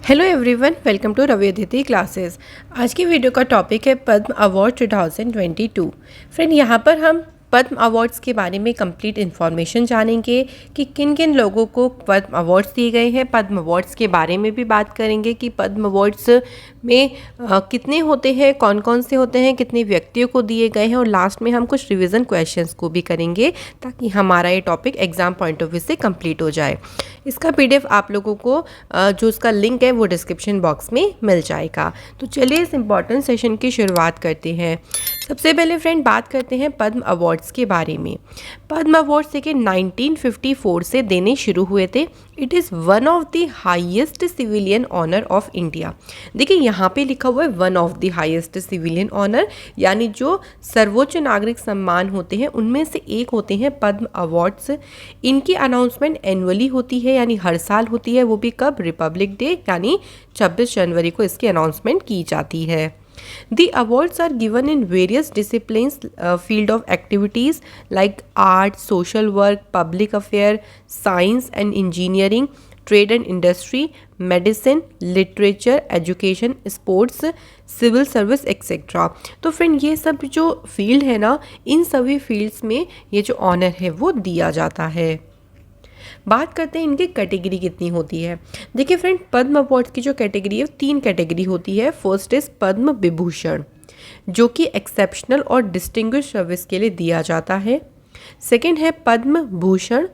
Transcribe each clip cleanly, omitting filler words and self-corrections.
Hello everyone, welcome to Ravi Aditi classes. आज की video का टॉपिक है पद्म अवार्ड 2022। फ्रेंड, यहाँ पर हम पद्म अवार्ड्स के बारे में कंप्लीट इन्फॉर्मेशन जानेंगे कि किन किन लोगों को पद्म अवार्ड्स दिए गए हैं। पद्म अवार्ड्स के बारे में भी बात करेंगे कि पद्म अवार्ड्स में कितने होते हैं, कौन कौन से होते हैं, कितने व्यक्तियों को दिए गए हैं, और लास्ट में हम कुछ रिवीजन क्वेश्चंस को भी करेंगे ताकि हमारा ये topic exam point of view से कंप्लीट हो जाए। इसका पीडीएफ आप लोगों को जो उसका लिंक है वो डिस्क्रिप्शन बॉक्स में मिल जाएगा। तो चलिए इस इम्पॉर्टेंट सेशन की शुरुआत करते हैं। सबसे पहले फ्रेंड बात करते हैं पद्म अवार्ड्स के बारे में। पद्म अवार्ड्स देखिए 1954 से देने शुरू हुए थे। It is one of the highest civilian honour of India. देखिए यहाँ पे लिखा हुआ है one of the highest civilian honour, यानी जो सर्वोच्च नागरिक सम्मान होते हैं उनमें से एक होते हैं पद्म अवार्ड्स। इनकी अनाउंसमेंट एनुअली होती है, यानी हर साल होती है। वो भी कब? रिपब्लिक डे यानी 26 जनवरी को इसकी अनाउंसमेंट की जाती है। The awards are given in various disciplines, field of activities like art, social work, public affair, science and engineering, trade and industry, medicine, literature, education, sports, civil service etcetera. तो friend ये सब जो field है ना, इन सभी fields में ये जो ऑनर है वो दिया जाता है। बात करते हैं इनकी कैटेगरी कितनी होती है। देखिए फ्रेंड, पद्म अवार्ड्स की जो कैटेगरी है 3 कैटेगरी होती है। फर्स्ट इज पद्म विभूषण, जो कि एक्सेप्शनल और डिस्टिंग्विश सर्विस के लिए दिया जाता है। सेकंड है पद्म भूषण,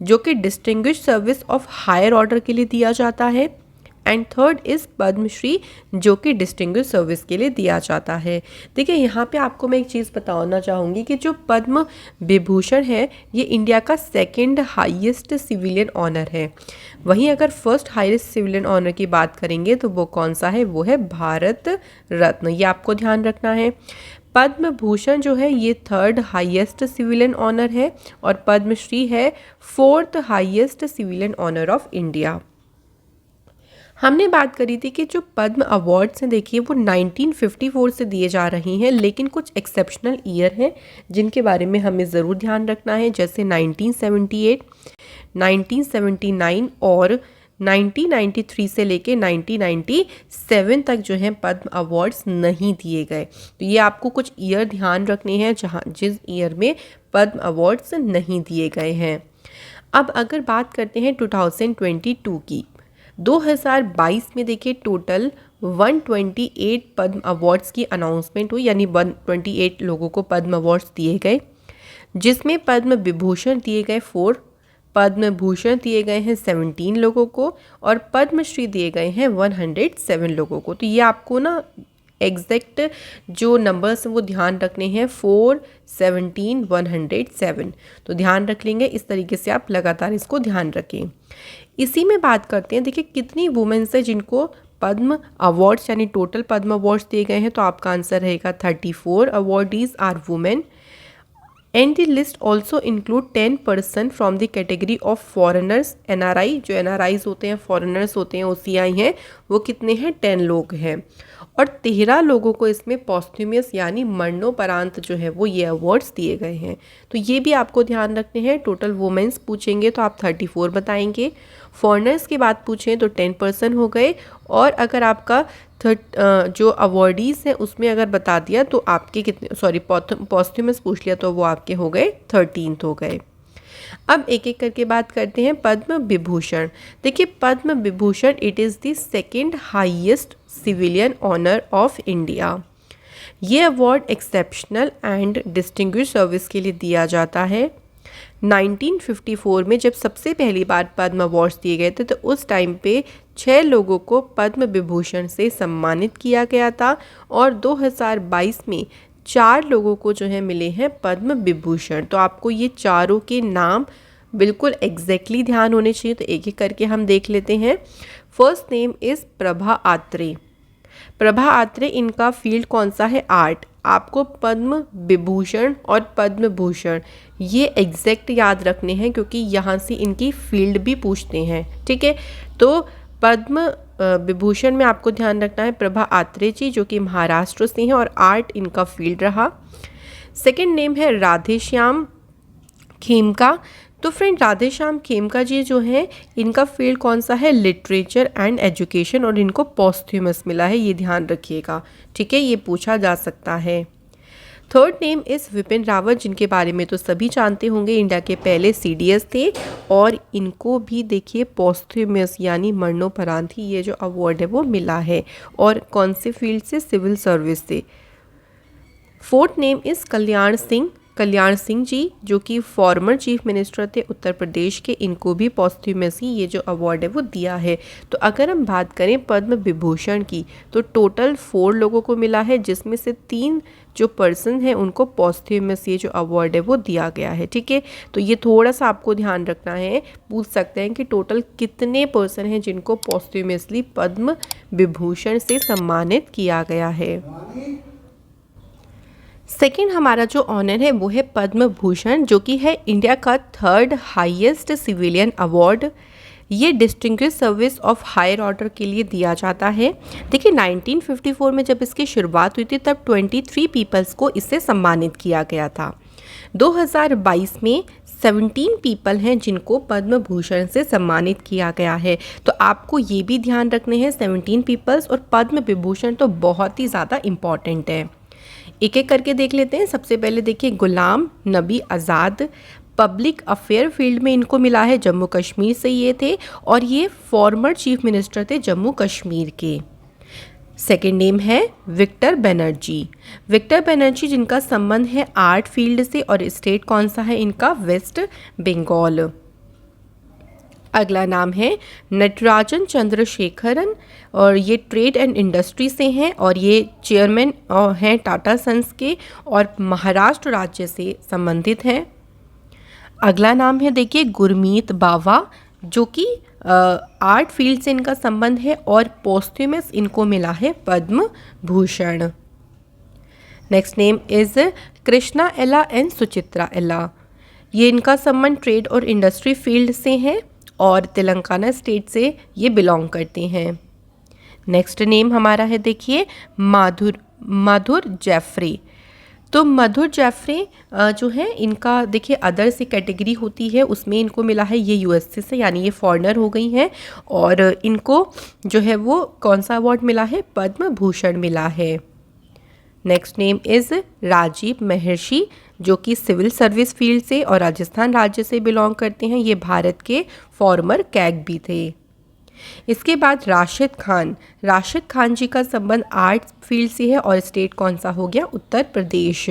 जो कि distinguish service of higher order के लिए दिया जाता है। एंड थर्ड इज़ पद्मश्री, जो कि डिस्टिंग्विश सर्विस के लिए दिया जाता है। देखिए यहाँ पे आपको मैं एक चीज़ बताना चाहूँगी कि जो पद्म विभूषण है ये इंडिया का सेकंड हाईएस्ट सिविलियन ऑनर है। वहीं अगर फर्स्ट हाईएस्ट सिविलियन ऑनर की बात करेंगे तो वो कौन सा है? वो है भारत रत्न। ये आपको ध्यान रखना है। पद्म भूषण जो है ये थर्ड हाईएस्ट सिविलियन ऑनर है और पद्मश्री है fourth highest civilian honour of India. हमने बात करी थी कि जो पद्म अवार्ड्स हैं देखिए वो 1954 से दिए जा रही हैं, लेकिन कुछ एक्सेप्शनल ईयर हैं जिनके बारे में हमें ज़रूर ध्यान रखना है, जैसे 1978, 1979 और 1993 से लेके 1997 तक जो है पद्म अवार्ड्स नहीं दिए गए। तो ये आपको कुछ ईयर ध्यान रखने हैं जिस ईयर में पद्म अवार्ड्स नहीं दिए गए हैं। अब अगर बात करते हैं 2022 की, 2022 में देखिए टोटल 128 पद्म अवार्ड्स की अनाउंसमेंट हुई, यानी 128 लोगों को पद्म अवार्ड्स दिए गए, जिसमें पद्म विभूषण दिए गए 4, पद्म भूषण दिए गए हैं 17 लोगों को और पद्मश्री दिए गए हैं 107 लोगों को। तो ये आपको ना एग्जैक्ट जो नंबर्स हैं वो ध्यान रखने हैं, 4, 17, 107। तो ध्यान रख लेंगे, इस तरीके से आप लगातार इसको ध्यान रखें। इसी में बात करते हैं, देखिए कितनी वुमेन्स हैं जिनको पद्म अवार्ड्स यानी टोटल पद्म अवार्ड्स दिए गए हैं। तो आपका आंसर रहेगा 34 awardees are women. And the list also include 10 person from the category of foreigners, NRI। जो NRIs होते हैं, फॉरेनर्स होते हैं, OCI हैं, वो कितने हैं? 10 लोग हैं। और 13 लोगों को इसमें पॉस्थ्यूमस यानी मरणोपरांत जो है वो ये अवार्ड्स दिए गए हैं। तो ये भी आपको ध्यान रखने हैं। टोटल वुमेन्स पूछेंगे तो आप 34 बताएंगे, फॉरेनर्स की बात पूछें तो 10 पर्सन हो गए, और अगर आपका जो अवार्डीज़ हैं उसमें अगर बता दिया तो आपके कितने, सॉरी पॉस्थ्यूमस पूछ लिया तो वो आपके हो गए 13 हो गए। अब एक एक करके बात करते हैं पद्म विभूषण। देखिए Padma Vibhushan it is the second highest civilian honour of India. ये award exceptional and distinguish service के लिए दिया जाता है। 1954 में जब सबसे पहली बार पद्म अवार्ड्स दिए गए थे तो उस टाइम पे 6 लोगों को पद्म विभूषण से सम्मानित किया गया था, और 2022 में 4 लोगों को जो है मिले हैं पद्म विभूषण। तो आपको ये चारों के नाम बिल्कुल एग्जैक्टली ध्यान होने चाहिए। तो एक एक करके हम देख लेते हैं। First name is Prabha Atre. Prabha Atre, इनका फील्ड कौन सा है? आर्ट। आपको पद्म विभूषण और पद्म भूषण ये एग्जैक्ट याद रखने हैं क्योंकि यहाँ से इनकी फील्ड भी पूछते हैं, ठीक है। तो पद्म विभूषण में आपको ध्यान रखना है प्रभा आत्रे जी, जो कि महाराष्ट्र से हैं और आर्ट इनका फील्ड रहा। सेकंड नेम है राधेश्याम खेमका। तो फ्रेंड राधेश्याम खेमका जी जो हैं इनका फील्ड कौन सा है, लिटरेचर एंड एजुकेशन, और इनको पॉस्थ्यूमस मिला है, ये ध्यान रखिएगा, ठीक है, ये पूछा जा सकता है। Third name is Vipin Rawat, जिनके बारे में तो सभी जानते होंगे, इंडिया के पहले CDS थे और इनको भी देखिए पॉस्थ्यूमस यानी मरणोपरांत ही ये जो अवार्ड है वो मिला है, और कौन से फील्ड से, सिविल सर्विस से। Fourth name is Kalyan Singh ji, जो कि फॉर्मर चीफ मिनिस्टर थे उत्तर प्रदेश के, इनको भी पॉस्थ्यूमसली ये जो अवार्ड है वो दिया है। तो अगर हम बात करें पद्म विभूषण की तो टोटल 4 लोगों को मिला है, जिसमें से 3 जो पर्सन हैं उनको पॉस्थ्यूमस ये जो अवार्ड है वो दिया गया है, ठीक है। तो ये थोड़ा सा आपको ध्यान रखना है, पूछ सकते हैं कि टोटल कितने पर्सन हैं जिनको पॉस्थ्यूमसली पद्म विभूषण से सम्मानित किया गया है। सेकेंड हमारा जो ऑनर है वो है पद्म भूषण, जो कि है इंडिया का 3rd हाईएस्ट सिविलियन अवार्ड। ये distinguish service of higher order के लिए दिया जाता है। देखिए 1954 में जब इसकी शुरुआत हुई थी तब 23 पीपल्स को इससे सम्मानित किया गया था। 2022 में 17 पीपल हैं जिनको पद्म भूषण से सम्मानित किया गया है। तो आपको ये भी ध्यान रखने हैं 17 पीपल्स और पद्म विभूषण तो बहुत ही ज़्यादा इम्पॉर्टेंट है। एक एक करके देख लेते हैं। सबसे पहले देखिए Ghulam Nabi Azad, public affair field में इनको मिला है, जम्मू कश्मीर से ये थे और ये फॉर्मर चीफ मिनिस्टर थे जम्मू कश्मीर के। सेकेंड नेम है विक्टर बनर्जी जिनका संबंध है आर्ट फील्ड से और स्टेट कौन सा है इनका, वेस्ट बंगाल। अगला नाम है नटराजन चंद्रशेखरन और ये ट्रेड एंड इंडस्ट्री से हैं और ये चेयरमैन हैं टाटा सन्स के और महाराष्ट्र राज्य से संबंधित हैं। अगला नाम है देखिए गुरमीत बावा, जो कि आर्ट फील्ड से इनका संबंध है और पोस्ट्यूमस इनको मिला है Padma Bhushan. Next name is Krishna Ella and Suchitra एला, ये इनका संबंध ट्रेड और इंडस्ट्री फील्ड से है और तेलंगाना स्टेट से ये बिलोंग करते हैं। नेक्स्ट नेम हमारा है देखिए मधुर जैफरे। तो मधुर जैफरे जो है इनका देखिए अदर से कैटेगरी होती है, उसमें इनको मिला है ये USA से, यानी ये फॉरेनर हो गई हैं और इनको जो है वो कौन सा अवार्ड मिला है, पद्म भूषण मिला है। नेक्स्ट नेम इज़ राजीव महर्षि, जो कि सिविल सर्विस फील्ड से और राजस्थान राज्य से बिलोंग करते हैं, ये भारत के फॉर्मर कैग भी थे। इसके बाद राशिद खान जी का संबंध आर्ट फील्ड से है और स्टेट कौन सा हो गया, Uttar Pradesh.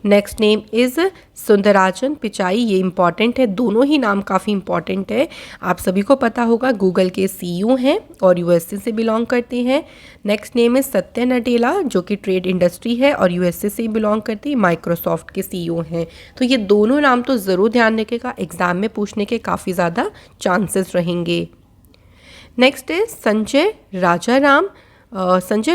Next name is Sundararajan Pichai, ये इम्पॉर्टेंट है, दोनों ही नाम काफ़ी इम्पॉर्टेंट है, आप सभी को पता होगा, गूगल के CEO हैं और USA से बिलोंग करते हैं। नेक्स्ट नेम इज़ सत्य नडेला, जो कि ट्रेड इंडस्ट्री है और USA से बिलोंग करती है, माइक्रोसॉफ्ट के CEO हैं। तो ये दोनों नाम तो ज़रूर ध्यान रखिएगा, एग्ज़ाम में पूछने के काफ़ी ज़्यादा चांसेस रहेंगे। नेक्स्ट इज संजय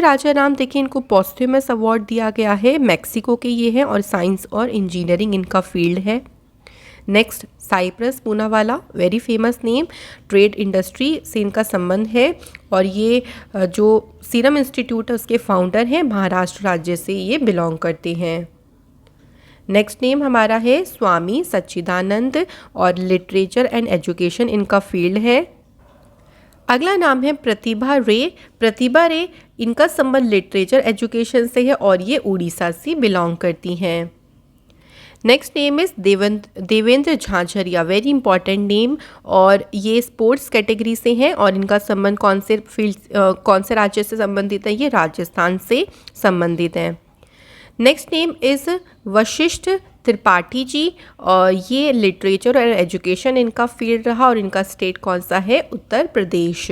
राजा राम देखिए इनको पॉस्थ्यूमस अवार्ड दिया गया है, मैक्सिको के ये हैं और साइंस और इंजीनियरिंग इनका फील्ड है। Next Cyrus Poonawalla, very famous name, trade industry से इनका संबंध है और ये जो सीरम इंस्टीट्यूट है उसके फाउंडर हैं, महाराष्ट्र राज्य से ये बिलोंग करते हैं। नेक्स्ट नेम हमारा है स्वामी सच्चिदानंद और लिटरेचर एंड एजुकेशन इनका फील्ड है। अगला नाम है प्रतिभा रे, इनका संबंध लिटरेचर एजुकेशन से है और ये उड़ीसा से बिलोंग करती हैं। Next name is Devendra Jhajharia, very important name, और ये स्पोर्ट्स कैटेगरी से हैं और इनका संबंध कौन से राज्य से संबंधित है, ये राजस्थान से संबंधित हैं। Next name is Vashishtha Tripathi ji, और ये लिटरेचर और एजुकेशन इनका फील्ड रहा और इनका स्टेट कौन सा है, उत्तर प्रदेश।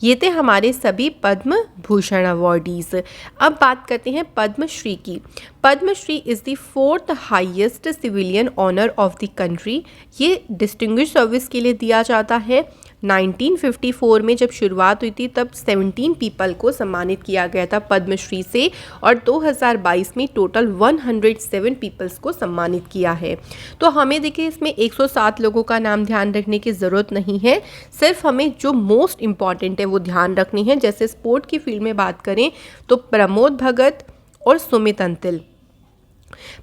ये थे हमारे सभी पद्म भूषण अवॉर्डीज़। अब बात करते हैं पद्मश्री की। Padma Shri is the 4th highest civilian honour of the country. ये डिस्टिंग्विश सर्विस के लिए दिया जाता है। 1954 में जब शुरुआत हुई थी तब 17 पीपल को सम्मानित किया गया था पद्मश्री से और 2022 में टोटल 107 पीपल्स को सम्मानित किया है। तो हमें देखिए इसमें 107 लोगों का नाम ध्यान रखने की ज़रूरत नहीं है, सिर्फ हमें जो मोस्ट इम्पॉर्टेंट है वो ध्यान रखनी है। जैसे स्पोर्ट की फील्ड में बात करें तो प्रमोद भगत और सुमित अंतिल।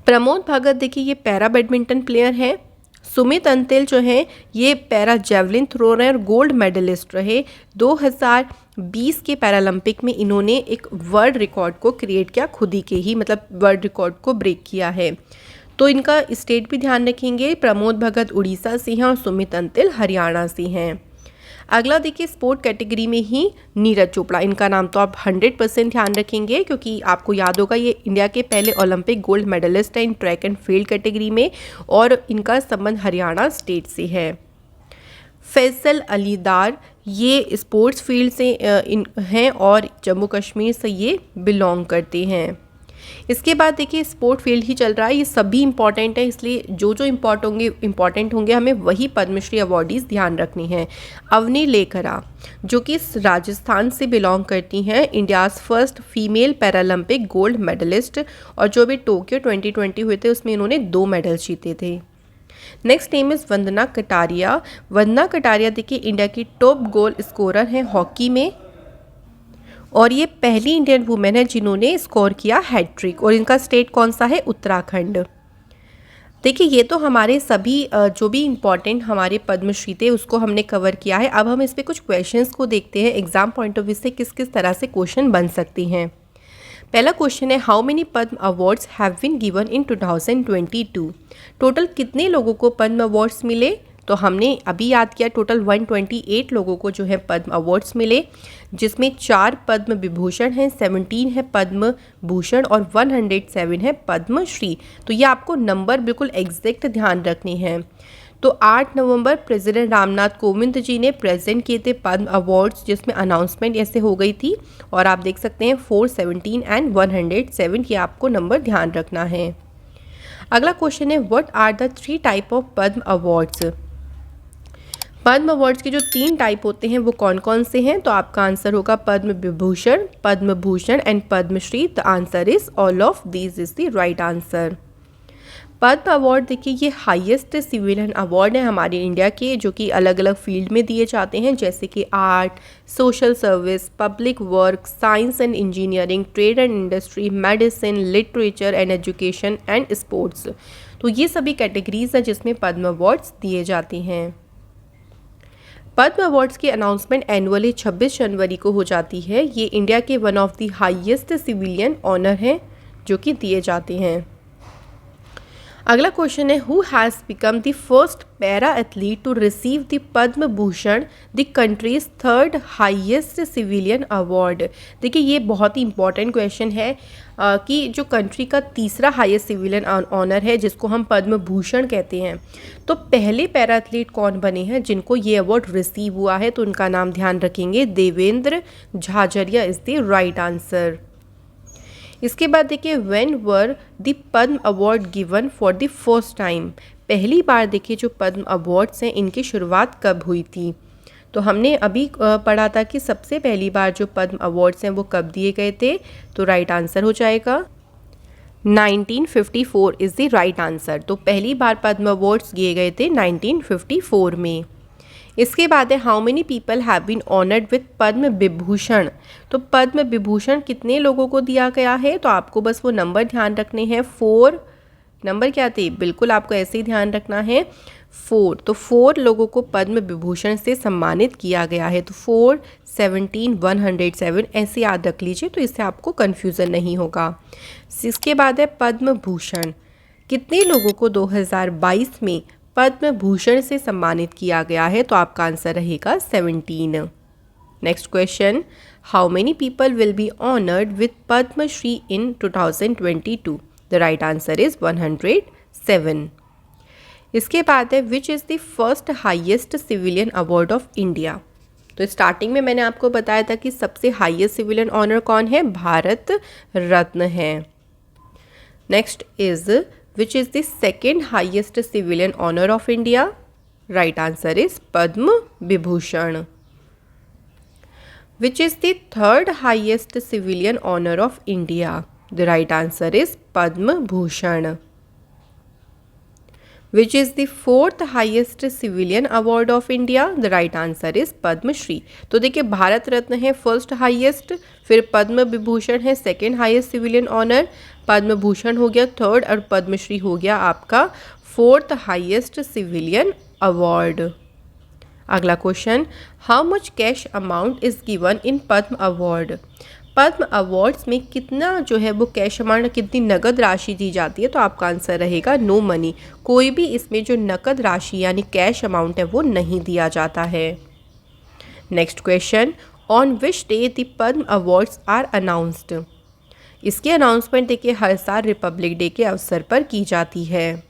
प्रमोद भगत देखिए ये पैरा बैडमिंटन प्लेयर है सुमित अंतिल जो हैं ये para javelin thrower gold medalist रहे। 2020 के पैरालंपिक में इन्होंने एक वर्ल्ड रिकॉर्ड को क्रिएट किया, खुद ही के ही मतलब वर्ल्ड रिकॉर्ड को ब्रेक किया है। तो इनका स्टेट भी ध्यान रखेंगे, प्रमोद भगत उड़ीसा से हैं और सुमित अंतिल हरियाणा से हैं। अगला देखिए स्पोर्ट कैटेगरी में ही नीरज चोपड़ा, इनका नाम तो आप 100% ध्यान रखेंगे क्योंकि आपको याद होगा ये इंडिया के पहले ओलंपिक गोल्ड मेडलिस्ट हैं इन ट्रैक एंड फील्ड कैटेगरी में और इनका संबंध हरियाणा स्टेट से है। फैसल अली डार ये स्पोर्ट्स फील्ड से हैं और जम्मू कश्मीर से ये बिलोंग करते हैं। इसके बाद देखिए स्पोर्ट फील्ड ही चल रहा है, ये सभी इंपॉर्टेंट है, इसलिए जो जो इम्पॉर्टेंट होंगे हमें वही पद्मश्री अवॉर्डीज़ ध्यान रखनी है। अवनी लेखरा जो कि राजस्थान से बिलोंग करती हैं, India's first female Paralympic gold medalist और जो भी टोक्यो 2020 हुए थे उसमें इन्होंने 2 मेडल जीते थे। Next name is Vandana Kataria. Vandana Kataria देखिए इंडिया की टॉप गोल स्कोरर हैं हॉकी में और ये पहली इंडियन वुमेन है जिन्होंने स्कोर किया हैट्रिक और इनका स्टेट कौन सा है, उत्तराखंड। देखिए ये तो हमारे सभी जो भी इम्पॉर्टेंट हमारे पद्मश्री थे उसको हमने कवर किया है। अब हम इस पे कुछ क्वेश्चंस को देखते हैं एग्जाम पॉइंट ऑफ व्यू से किस किस तरह से क्वेश्चन बन सकते हैं। पहला क्वेश्चन है how many Padma awards have been given in 2022। टोटल कितने लोगों को पद्म अवार्ड्स मिले, तो हमने अभी याद किया टोटल 128 लोगों को जो है पद्म अवार्ड्स मिले, जिसमें 4 पद्म विभूषण हैं, 17 है पद्म भूषण और 107 है पद्मश्री। तो ये आपको नंबर बिल्कुल एग्जैक्ट ध्यान रखने हैं। तो 8 नवंबर प्रेसिडेंट रामनाथ कोविंद जी ने प्रेजेंट किए थे पद्म अवार्ड्स, जिसमें अनाउंसमेंट ऐसे हो गई थी और आप देख सकते हैं 417 एंड 107, ये आपको नंबर ध्यान रखना है। अगला क्वेश्चन है what are the 3 type of Padma awards. Padma awards के जो 3 टाइप होते हैं वो कौन कौन से हैं, तो आपका आंसर होगा Padma Vibhushan, Padma Bhushan and Padmashri. The answer is all of these is the right answer. Padma award देखिए ये हाईएस्ट सिविलियन अवार्ड है हमारे इंडिया के, जो कि अलग अलग फील्ड में दिए जाते हैं जैसे कि art, social service, public work, science and engineering, trade and industry, medicine, literature and education and sports. तो ये सभी कैटेगरीज हैं जिसमें पद्म अवार्ड्स दिए जाते हैं। पद्म अवार्ड्स की अनाउंसमेंट एनुअली 26 जनवरी को हो जाती है। ये इंडिया के one of the highest civilian honour हैं जो कि दिए जाते हैं। अगला क्वेश्चन है who has become the first para athlete to receive the Padma Bhushan, the country's 3rd highest civilian award. देखिए ये बहुत ही इंपॉर्टेंट क्वेश्चन है कि जो कंट्री का तीसरा हाईएस्ट सिविलियन ऑनर है जिसको हम पद्म भूषण कहते हैं, तो पहले पैरा एथलीट कौन बने हैं जिनको ये अवार्ड रिसीव हुआ है, तो उनका नाम ध्यान रखेंगे Devendra Jhajharia is the right answer. इसके बाद देखिए when were the Padma award given for the first time. पहली बार देखिए जो पद्म अवार्ड्स हैं इनकी शुरुआत कब हुई थी, तो हमने अभी पढ़ा था कि सबसे पहली बार जो पद्म अवार्ड्स हैं वो कब दिए गए थे, तो राइट आंसर हो जाएगा 1954 इज़ द राइट आंसर। तो पहली बार पद्म अवार्ड्स दिए गए थे 1954 में। इसके बाद है how many people have been honoured with Padma Vibhushan. तो पद्म विभूषण कितने लोगों को दिया गया है, तो आपको बस वो नंबर ध्यान रखने हैं। 4 नंबर क्या थे, बिल्कुल आपको ऐसे ही ध्यान रखना है 4। तो 4 लोगों को पद्म विभूषण से सम्मानित किया गया है। तो 4, 17, 107 ऐसे याद रख लीजिए, तो इससे आपको कन्फ्यूज़न नहीं होगा। इसके बाद है पद्म भूषण, कितने लोगों को 2022 में पद्म भूषण से सम्मानित किया गया है, तो आपका आंसर रहेगा 17। Next question how many people will be honoured with Padma Shri in 2022। The right answer is 107। इसके बाद है which is the first highest civilian award of India. तो स्टार्टिंग में मैंने आपको बताया था कि सबसे हाईएस्ट सिविलियन ऑनर कौन है, भारत रत्न है। Next is which is the second highest civilian honor of India? Right answer is Padma Vibhushan. Which is the third highest civilian honor of India? The right answer is Padma Bhushan. Which is the fourth highest civilian award of India? The right answer is Padma Shri. तो देखिए भारत रत्न है first highest, फिर पद्म विभूषण है second highest civilian honour, Padma Bhushan हो गया 3rd और पद्मश्री हो गया आपका फोर्थ हाईएस्ट सिविलियन अवार्ड। अगला question, how much cash amount is given in Padma award. Padma awards में कितना जो है वो कैश अमाउंट, कितनी नकद राशि दी जाती है, तो आपका आंसर रहेगा नो मनी। कोई भी इसमें जो नकद राशि यानी कैश अमाउंट है वो नहीं दिया जाता है। Next question, on which day the Padma awards are announced. इसकी अनाउंसमेंट देखिए हर साल रिपब्लिक डे के अवसर पर की जाती है।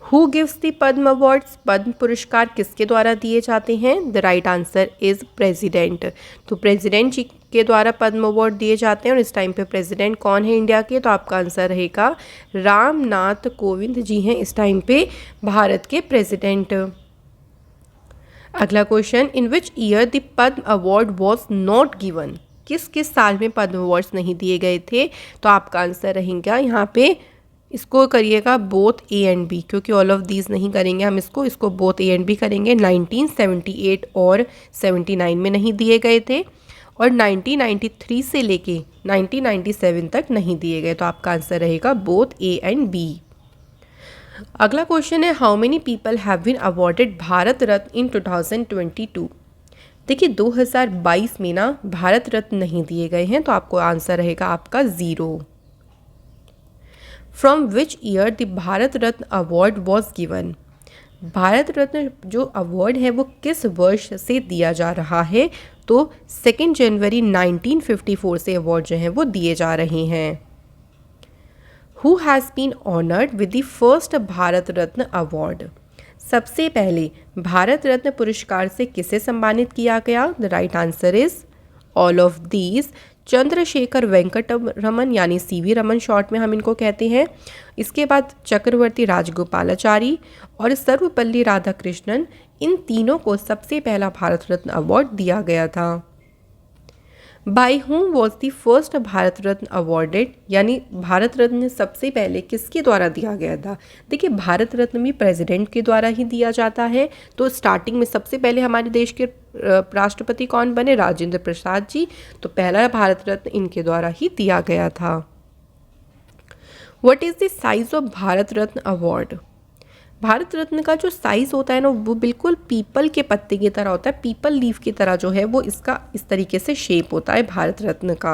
Who gives the Padma awards. Padma पुरस्कार किसके द्वारा दिए जाते हैं। The right answer is president. तो प्रेसिडेंट जी के द्वारा पद्म अवार्ड दिए जाते हैं। और इस टाइम पे प्रेसिडेंट कौन है इंडिया के, तो आपका आंसर रहेगा रामनाथ कोविंद जी हैं इस टाइम पे भारत के प्रेसिडेंट। अगला question, in which year the Padma award was not given. किस किस साल में पद्म अवार्ड्स नहीं दिए गए थे, तो आपका आंसर रहेगा यहाँ पे, इसको करिएगा बोथ ए एंड बी, क्योंकि ऑल ऑफ दीज नहीं करेंगे हम, इसको बोथ ए एंड बी करेंगे। 1978 और 79 में नहीं दिए गए थे, और 1993 से लेके 1997 तक नहीं दिए गए, तो आपका आंसर रहेगा बोथ ए एंड बी। अगला क्वेश्चन है, how many people have been awarded Bharat Ratna in 2022। देखिए 2022 में ना भारत रत्न नहीं दिए गए हैं, तो आपको आंसर रहेगा आपका 0। From which year the Bharat Ratna award was given. Bharat Ratna जो अवार्ड है वो किस वर्ष से दिया जा रहा है, तो 2 जनवरी 1954 से अवार्ड जो हैं वो दिए जा रहे हैं। Who has been honoured with the first Bharat Ratna award. सबसे पहले भारत रत्न पुरस्कार से किसे सम्मानित किया गया। The right answer is all of these. Chandrasekhara Venkata Raman यानी सीवी रमन शॉर्ट में हम इनको कहते हैं। इसके बाद चक्रवर्ती राजगोपालाचारी और सर्वपल्ली राधाकृष्णन, इन तीनों को सबसे पहला भारत रत्न अवार्ड दिया गया था। By whom was the first Bharat Ratna awarded, यानी भारत रत्न सबसे पहले किसके द्वारा दिया गया था। देखिए भारत रत्न भी प्रेसिडेंट के द्वारा ही दिया जाता है, तो स्टार्टिंग में सबसे पहले हमारे देश के राष्ट्रपति कौन बने, राजेंद्र प्रसाद जी, तो पहला भारत रत्न इनके द्वारा ही दिया गया था। What is the size of Bharat Ratna award. Bharat Ratna का जो साइज़ होता है ना वो बिल्कुल पीपल के पत्ते की तरह होता है, पीपल लीफ की तरह जो है वो इसका इस तरीके से शेप होता है भारत रत्न का।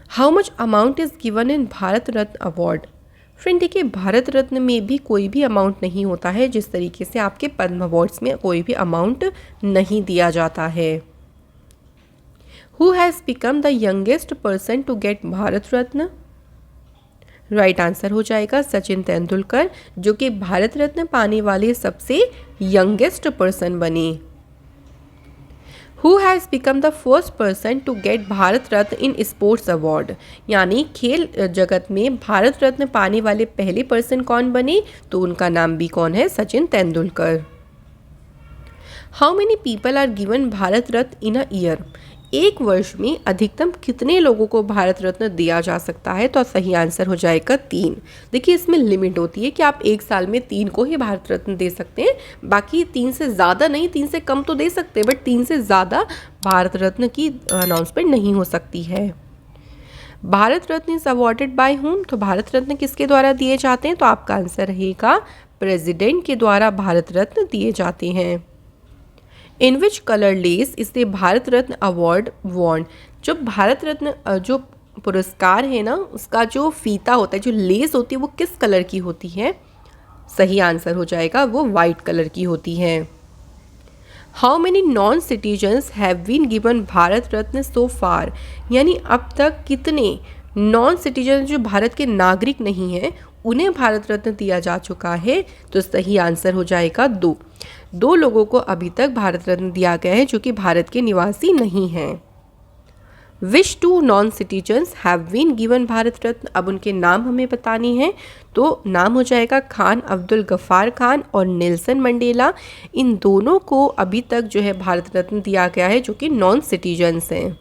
How much amount is given in Bharat Ratna award. Friend देखिए भारत रत्न में भी कोई भी अमाउंट नहीं होता है, जिस तरीके से आपके पद्म अवार्ड्स में कोई भी अमाउंट नहीं दिया जाता है। Who has become the youngest person to get Bharat Ratna. Right answer हो जाएगा सचिन तेंदुलकर, जो कि भारत रत्न पाने वाले सबसे यंगेस्ट पर्सन बने। Who has become the first person to get Bharat Ratna in sports award, यानी खेल जगत में भारत रत्न पाने वाले पहले पर्सन कौन बने, तो उनका नाम भी कौन है, Sachin Tendulkar. How many people are given Bharat Ratna in a year. एक वर्ष में अधिकतम कितने लोगों को भारत रत्न दिया जा सकता है, तो सही आंसर हो जाएगा 3। देखिए इसमें लिमिट होती है कि आप एक साल में 3 को ही भारत रत्न दे सकते हैं, बाकी 3 से ज़्यादा नहीं, 3 से कम तो दे सकते हैं, बट 3 से ज़्यादा भारत रत्न की अनाउंसमेंट नहीं हो सकती है। Bharat Ratna is awarded by whom, तो भारत रत्न किसके द्वारा दिए जाते हैं, तो आपका आंसर रहेगा प्रेसिडेंट के द्वारा भारत रत्न दिए जाते हैं। In which colour lace is the Bharat Ratna award वॉन्ड। जो भारत रत्न जो पुरस्कार है ना उसका जो फीता होता है, जो लेस होती है वो किस कलर की होती है, सही आंसर हो जाएगा वो वाइट कलर की होती है। How many non citizens have been given Bharat Ratna so far, यानी अब तक कितने नॉन सिटीजन जो भारत के नागरिक नहीं हैं उन्हें भारत रत्न दिया जा चुका है, तो सही आंसर हो जाएगा 2 लोगों को अभी तक भारत रत्न दिया गया है जो कि भारत के निवासी नहीं हैं। Which 2 non citizens have been given Bharat Ratna, अब उनके नाम हमें बतानी है, तो नाम हो जाएगा खान अब्दुल गफ्फार खान और नेल्सन मंडेला। इन दोनों को अभी तक जो है भारत रत्न दिया गया है जो कि नॉन सिटीजन्स हैं।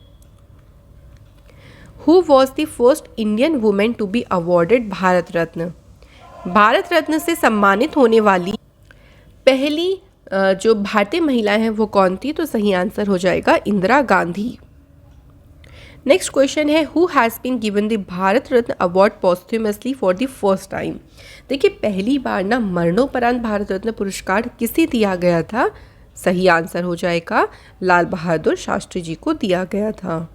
Who was the first Indian women to be awarded Bharat Ratna. Bharat Ratna से सम्मानित होने वाली पहली जो भारतीय महिलाएं हैं वो कौन थी, तो सही आंसर हो जाएगा इंदिरा गांधी। नेक्स्ट क्वेश्चन है who has been given the Bharat Ratna award posthumously for the first time. देखिए पहली बार ना मरणोपरांत भारत रत्न पुरस्कार किसे दिया गया था? सही आंसर हो जाएगा लाल बहादुर शास्त्री जी को दिया गया था।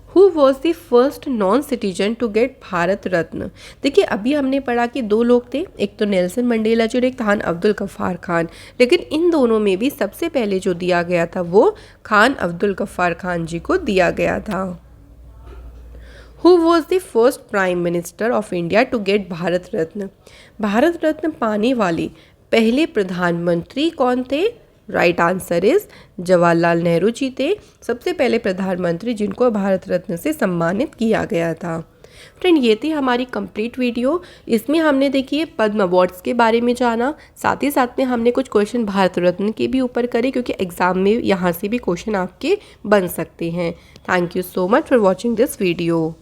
Who was the first non citizen to get Bharat Ratna? देखिए अभी हमने पढ़ा कि दो लोग थे, एक तो नेल्सन मंडेला जी और एक खान अब्दुल गफ्फार खान, लेकिन इन दोनों में भी सबसे पहले जो दिया गया था वो खान अब्दुल गफ्फार खान जी को दिया गया था। Who was the first prime minister of India to get Bharat Ratna? Bharat Ratna पाने वाले पहले प्रधानमंत्री कौन थे? Right answer is Jawaharlal Nehru ji थे सबसे पहले प्रधानमंत्री जिनको भारत रत्न से सम्मानित किया गया था। फ्रेंड ये थी हमारी कंप्लीट वीडियो। इसमें हमने देखिए पद्म अवार्ड्स के बारे में जाना, साथ ही साथ में हमने कुछ क्वेश्चन भारत रत्न के भी ऊपर करे क्योंकि एग्जाम में यहाँ से भी क्वेश्चन आपके बन सकते हैं। Thank you so much for watching this video.